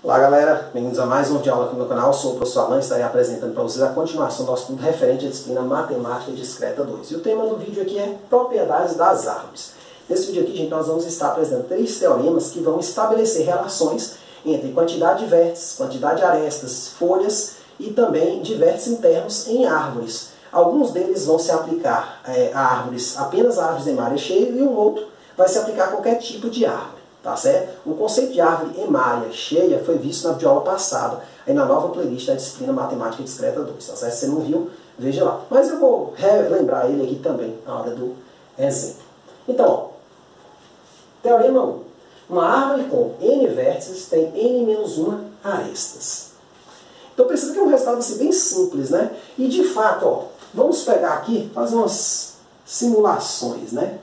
Olá galera, bem-vindos a mais um vídeo de aula aqui no meu canal. Sou o professor Alan e estarei apresentando para vocês a continuação do nosso estudo referente à disciplina Matemática Discreta 2. E o tema do vídeo aqui é Propriedades das Árvores. Nesse vídeo aqui, gente, nós vamos estar apresentando 3 teoremas que vão estabelecer relações entre quantidade de vértices, quantidade de arestas, folhas e também de vértices internos em árvores. Alguns deles vão se aplicar a árvores, apenas a árvores em área cheia, e um outro vai se aplicar a qualquer tipo de árvore. Tá certo? O conceito de árvore em área cheia foi visto na videoaula passada, aí na nova playlist da disciplina Matemática Discreta 2. Tá certo? Se você não viu, veja lá. Mas eu vou relembrar ele aqui também na hora do exemplo. Então, ó, teorema 1. Uma árvore com n vértices tem n-1 arestas. Então precisa que é um resultado assim, bem simples, né? E de fato, ó, vamos pegar aqui, fazer umas simulações, né?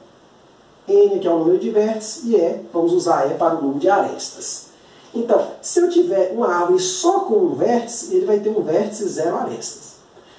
N, que é o número de vértices, e E, vamos usar E para o número de arestas. Então, se eu tiver uma árvore só com um vértice, ele vai ter um vértice e 0 arestas.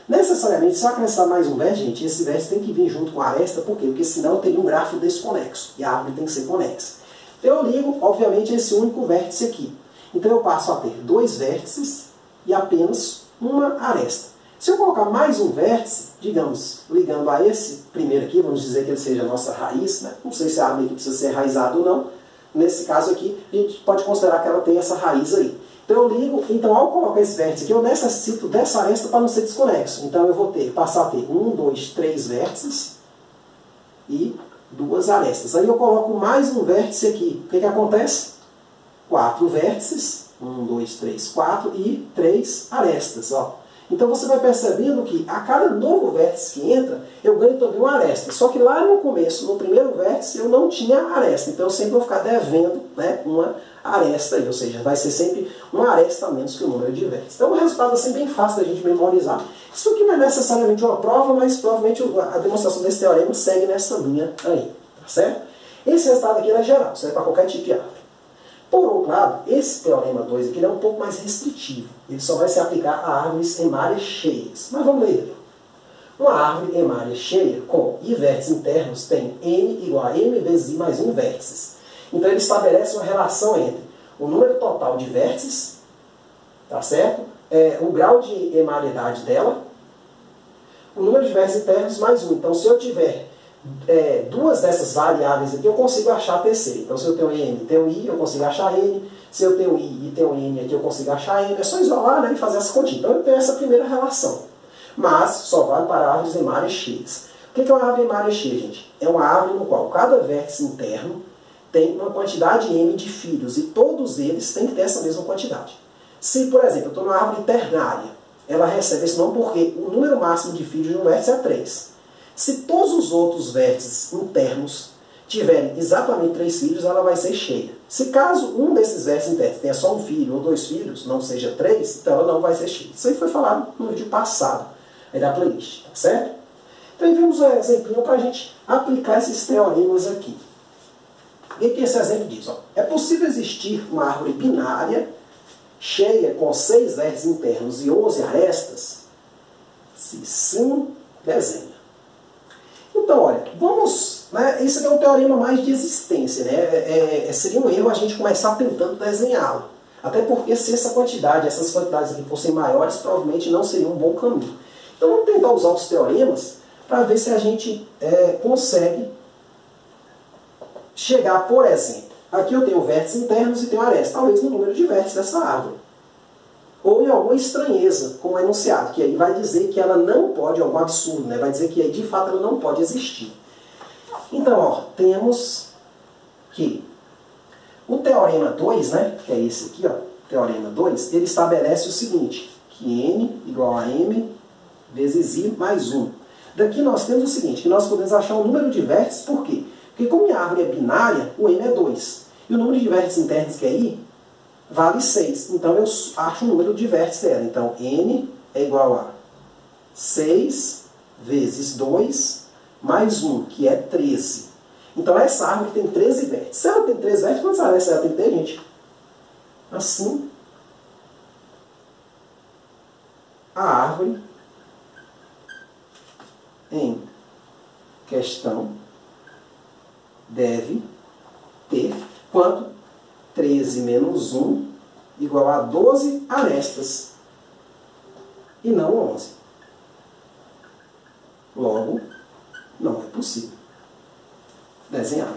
Necessariamente, se eu acrescentar mais um vértice, gente, esse vértice tem que vir junto com a aresta, por quê? Porque senão eu teria um grafo desconexo, e a árvore tem que ser conexa. Então eu ligo, obviamente, esse único vértice aqui. Então eu passo a ter 2 vértices e apenas uma aresta. Se eu colocar mais um vértice, digamos, ligando a esse primeiro aqui, vamos dizer que ele seja a nossa raiz, né? Não sei se a árvore aqui precisa ser raizada ou não. Nesse caso aqui, a gente pode considerar que ela tem essa raiz aí. Então eu ligo, então ao colocar esse vértice aqui, eu necessito dessa aresta para não ser desconexo. Então eu vou passar a ter 1, 2, 3 vértices e 2 arestas. Aí eu coloco mais um vértice aqui. O que acontece? 4 vértices, 1, 2, 3, 4 e 3 arestas, ó. Então você vai percebendo que a cada novo vértice que entra, eu ganho também uma aresta. Só que lá no começo, no primeiro vértice, eu não tinha aresta. Então eu sempre vou ficar devendo, né, uma aresta aí. Ou seja, vai ser sempre uma aresta a menos que o número de vértices. Então é um resultado assim, bem fácil da gente memorizar. Isso aqui não é necessariamente uma prova, mas provavelmente a demonstração desse teorema segue nessa linha aí. Tá certo? Esse resultado aqui é geral, serve para qualquer tipo de árvore. Por outro lado, esse teorema 2 aqui é um pouco mais restritivo. Ele só vai se aplicar a árvores em áreas cheias. Mas vamos ler. Uma árvore em área cheia com I vértices internos tem N igual a M vezes I mais 1 vértices. Então ele estabelece uma relação entre o número total de vértices, tá certo? O grau de emariedade dela, o número de vértices internos mais 1. Então se eu tiver duas dessas variáveis aqui, eu consigo achar a terceira. Então, se eu tenho N e tenho I, eu consigo achar N. Se eu tenho I e tenho N aqui, eu consigo achar N. É só isolar, né, e fazer essa continha. Então, eu tenho essa primeira relação. Mas, só vale para árvores em áreas cheias. O que é uma árvore em área cheia, gente? É uma árvore no qual cada vértice interno tem uma quantidade M de filhos. E todos eles têm que ter essa mesma quantidade. Se, por exemplo, eu estou numa árvore ternária, ela recebe esse nome porque o número máximo de filhos de um vértice é 3. Se todos os outros vértices internos tiverem exatamente 3 filhos, ela vai ser cheia. Se caso um desses vértices internos tenha só um filho ou 2 filhos, não seja 3, então ela não vai ser cheia. Isso aí foi falado no vídeo passado aí da playlist, tá certo? Então vimos um exemplinho para a gente aplicar esses teoremas aqui. O que esse exemplo diz? Ó, é possível existir uma árvore binária cheia com 6 vértices internos e 11 arestas? Se sim, desenha. Então, olha, vamos... Né, esse aqui é um teorema mais de existência, né? Seria um erro a gente começar tentando desenhá-lo. Até porque se essas quantidades aqui fossem maiores, provavelmente não seria um bom caminho. Então vamos tentar usar os teoremas para ver se a gente consegue chegar, por exemplo, aqui eu tenho vértices internos e tenho arestas, talvez no número de vértices dessa árvore. Ou em alguma estranheza, como enunciado, que aí vai dizer que ela não pode, algum absurdo, né? Vai dizer que aí de fato ela não pode existir. Então, ó, temos que o teorema 2, né, que é esse aqui, ó, teorema 2, ele estabelece o seguinte, que N igual a M vezes I mais 1. Daqui nós temos o seguinte, que nós podemos achar um número de vértices, por quê? Porque como minha árvore é binária, o M é 2. E o número de vértices internos, que é I, vale 6. Então eu acho o número de vértices dela. Então N é igual a 6 vezes 2 mais 1, que é 13. Então essa árvore tem 13 vértices. Se ela tem 13 vértices, quantas arestas ela tem que ter, gente? Assim, a árvore em questão deve ter quanto? 13 menos 1 igual a 12 arestas e não 11. Logo, não é possível desenhar.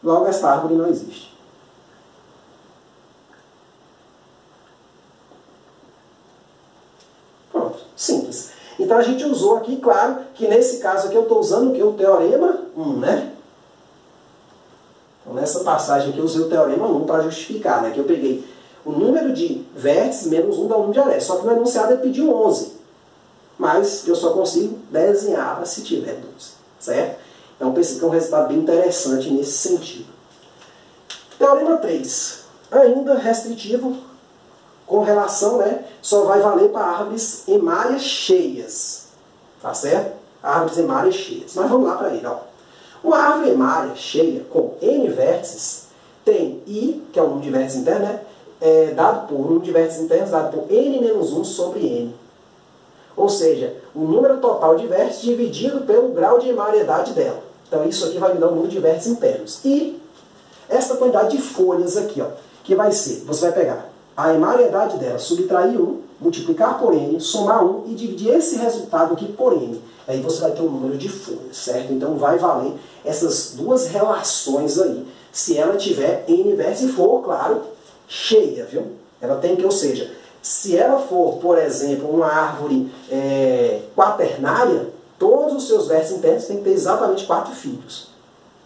Logo, esta árvore não existe. Pronto, simples. Então a gente usou aqui, claro, que nesse caso aqui eu estou usando o que? O teorema 1, né? Então nessa passagem aqui eu usei o teorema 1 para justificar, né? Que eu peguei o número de vértices menos 1 dá o número de arestas. Só que no enunciado ele pediu 11. Mas eu só consigo desenhar se tiver 12, certo? Então percebe que é um resultado bem interessante nesse sentido. Teorema 3. Ainda restritivo, com relação, né? Só vai valer para árvores em áreas cheias. Tá certo? Árvores em áreas cheias. Mas vamos lá para ele, ó. Uma árvore em área cheia com N vértices tem I, que é o número de vértices internos, né? Dado por, o número de vértices internos dado por N menos 1 sobre N. Ou seja, o número total de vértices dividido pelo grau de emariedade dela. Então isso aqui vai me dar o número de vértices internos. E esta quantidade de folhas aqui, ó, que vai ser, você vai pegar a emariedade dela, subtrair 1, multiplicar por N, somar 1 e dividir esse resultado aqui por N. Aí você vai ter um número de folhas, certo? Então vai valer essas duas relações aí, se ela tiver N vértices e for, claro, cheia, viu? Ela tem que, ou seja, se ela for, por exemplo, uma árvore quaternária, todos os seus vértices internos têm que ter exatamente 4 filhos.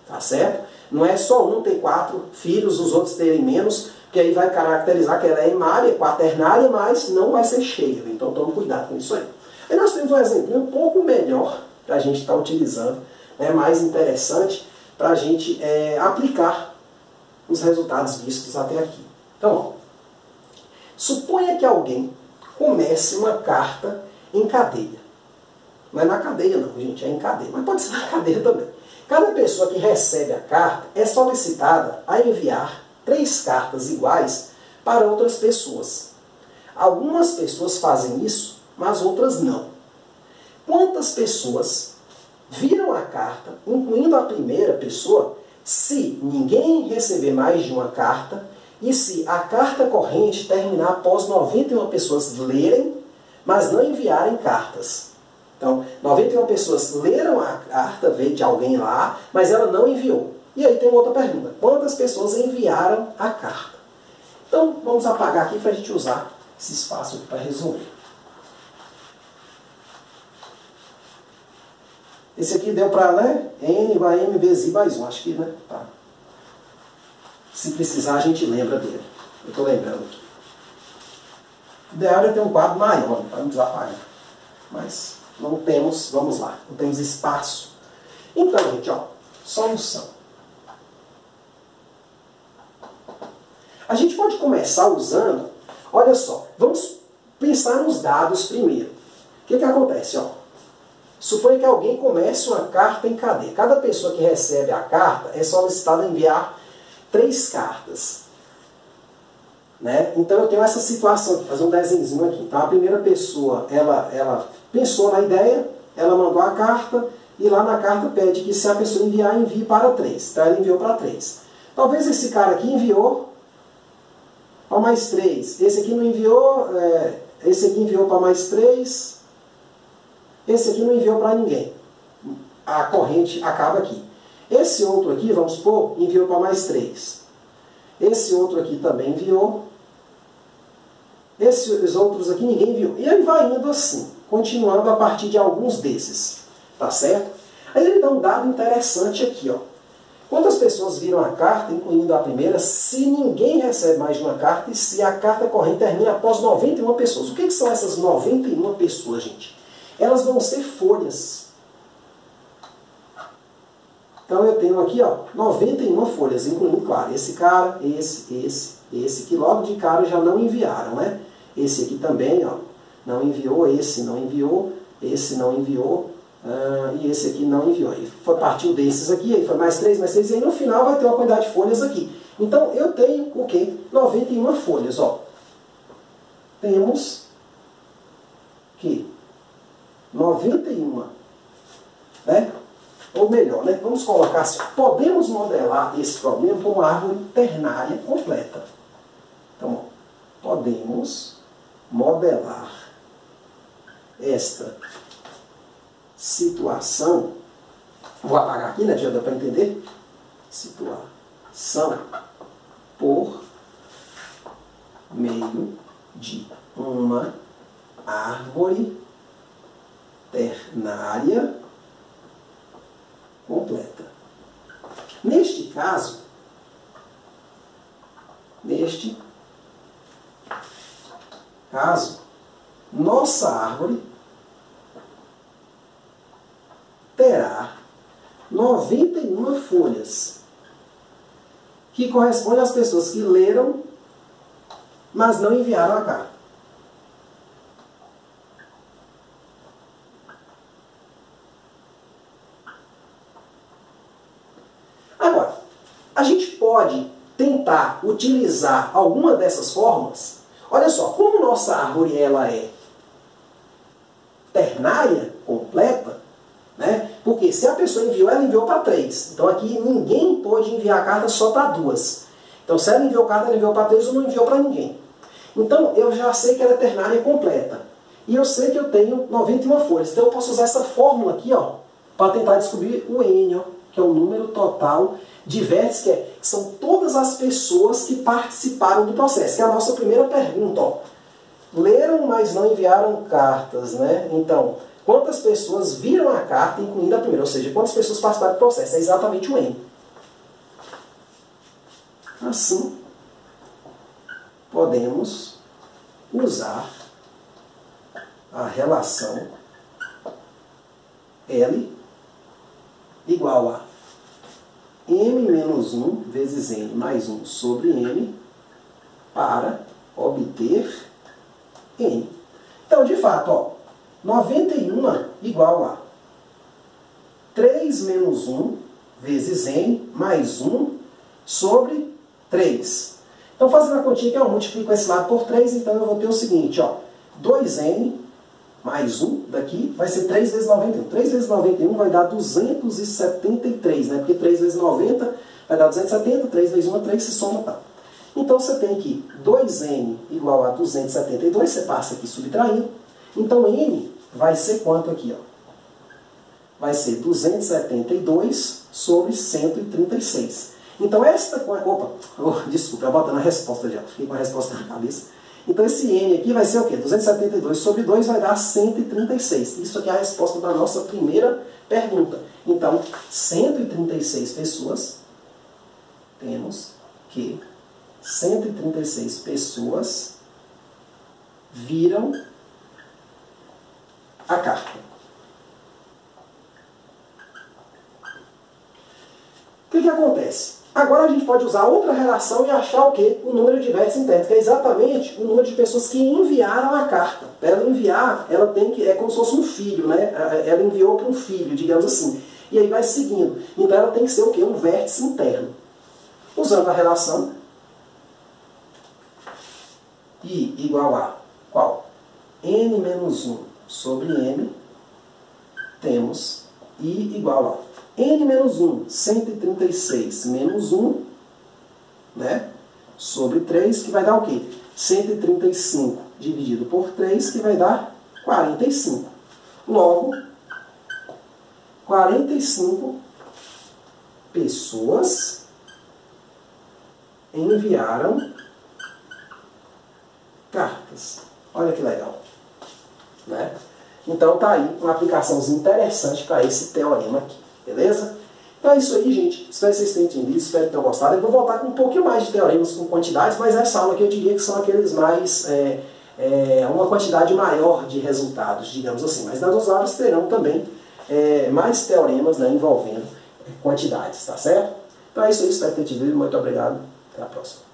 Tá certo? Não é só um ter 4 filhos, os outros terem menos, que aí vai caracterizar que ela é emária, quaternária, mas não vai ser cheia. Então tome cuidado com isso aí. Aí nós temos um exemplo um pouco melhor para a gente estar utilizando, né, mais interessante, para a gente aplicar os resultados vistos até aqui. Então, ó, suponha que alguém comece uma carta em cadeia. Não é na cadeia não, gente, é em cadeia. Mas pode ser na cadeia também. Cada pessoa que recebe a carta é solicitada a enviar 3 cartas iguais para outras pessoas. Algumas pessoas fazem isso, mas outras não. Quantas pessoas viram a carta, incluindo a primeira pessoa, se ninguém receber mais de uma carta e se a carta corrente terminar após 91 pessoas lerem, mas não enviarem cartas? Então, 91 pessoas leram a carta, veio de alguém lá, mas ela não enviou. E aí tem outra pergunta. Quantas pessoas enviaram a carta? Então, vamos apagar aqui para a gente usar esse espaço aqui para resolver. Esse aqui deu para, né? N igual a M vezes I mais 1. Acho que, né? Tá. Se precisar, a gente lembra dele. Eu estou lembrando aqui. O ideal é ter um quadro maior, para não precisar apagar. Mas não temos, vamos lá, não temos espaço. Então, gente, ó, solução. A gente pode começar usando, olha só, vamos pensar nos dados primeiro. O que acontece, ó? Suponha que alguém comece uma carta em cadeia. Cada pessoa que recebe a carta é solicitada a enviar 3 cartas. Né? Então eu tenho essa situação aqui, fazer um desenhozinho aqui. Então a primeira pessoa, ela pensou na ideia, ela mandou a carta, e lá na carta pede que se a pessoa enviar, envie para 3. Então ela enviou para 3. Talvez esse cara aqui enviou para mais 3. Esse aqui não enviou, esse aqui enviou para mais 3. Esse aqui não enviou para ninguém. A corrente acaba aqui. Esse outro aqui, vamos supor, enviou para mais 3. Esse outro aqui também enviou. Esses outros aqui ninguém enviou. E ele vai indo assim, continuando a partir de alguns desses. Tá certo? Aí ele dá um dado interessante aqui, ó. Quantas pessoas viram a carta, incluindo a primeira, se ninguém recebe mais de uma carta e se a carta corrente termina após 91 pessoas? O que são essas 91 pessoas, gente? Elas vão ser folhas. Então eu tenho aqui, ó, 91 folhas, incluindo, claro, esse cara, esse, que logo de cara já não enviaram, né? Esse aqui também, ó, não enviou, esse não enviou, esse não enviou, e esse aqui não enviou. E partiu desses aqui, aí foi mais 3, e aí no final vai ter uma quantidade de folhas aqui. Então eu tenho o quê? 91 folhas, ó. Temos que 91, né? Ou melhor, né? Vamos colocar assim, podemos modelar esse problema como uma árvore ternária completa. podemos modelar esta situação. Vou apagar aqui, né? Já dá para entender. Situação por meio de uma árvore ternária completa. Neste caso, nossa árvore terá 91 folhas, que corresponde às pessoas que leram, mas não enviaram a carta. Agora, a gente pode tentar utilizar alguma dessas formas. Olha só, como nossa árvore ela é ternária, completa, né? Porque se a pessoa enviou, ela enviou para 3. Então aqui ninguém pode enviar a carta só para 2. Então se ela enviou carta, ela enviou para 3 ou não enviou para ninguém. Então eu já sei que ela é ternária completa. E eu sei que eu tenho 91 folhas. Então eu posso usar essa fórmula aqui, ó, para tentar descobrir o N, ó, que é o número total de vértices, que são todas as pessoas que participaram do processo. Que é a nossa primeira pergunta, ó. Leram, mas não enviaram cartas, né? Então, quantas pessoas viram a carta, incluindo a primeira? Ou seja, quantas pessoas participaram do processo? É exatamente o N. Assim, podemos usar a relação L igual a M menos 1 vezes N mais 1 sobre N para obter N. Então, de fato, ó, 91 igual a 3 menos 1 vezes N mais 1 sobre 3. Então, fazendo a continha aqui, eu multiplico esse lado por 3, então eu vou ter o seguinte, ó, 2N mais 1 daqui vai ser 3 vezes 91. 3 vezes 91 vai dar 273, né? Porque 3 vezes 90 vai dar 270, 3 vezes 1 é 3, se soma, tá. Então você tem aqui 2N igual a 272, você passa aqui subtraindo. Então N vai ser quanto aqui, ó? Vai ser 272 sobre 136. Então esta... desculpa, eu botando a resposta já. Fiquei com a resposta na cabeça. Então esse N aqui vai ser o quê? 272 sobre 2 vai dar 136. Isso aqui é a resposta da nossa primeira pergunta. Então, 136 pessoas, temos que 136 pessoas viram a carta. O que acontece? Agora a gente pode usar outra relação e achar o quê? O número de vértices internos, que é exatamente o número de pessoas que enviaram a carta. Para ela enviar, ela tem que... É como se fosse um filho, né? Ela enviou para um filho, digamos assim. E aí vai seguindo. Então ela tem que ser o quê? Um vértice interno. Usando a relação I igual a qual? N menos 1 sobre M, temos I igual a N menos 1, 136 menos 1, né? Sobre 3, que vai dar o quê? 135 dividido por 3, que vai dar 45. Logo, 45 pessoas enviaram cartas. Olha que legal, né? Então tá aí uma aplicaçãozinha interessante para esse teorema aqui, beleza? Então é isso aí, gente. Espero que vocês tenham entendido, espero que tenham gostado. Eu vou voltar com um pouquinho mais de teoremas com quantidades, mas essa aula aqui eu diria que são aqueles mais... uma quantidade maior de resultados, digamos assim. Mas nas outras aulas terão também mais teoremas, né, envolvendo quantidades, tá certo? Então é isso aí, espero ter te visto. Muito obrigado. Até a próxima.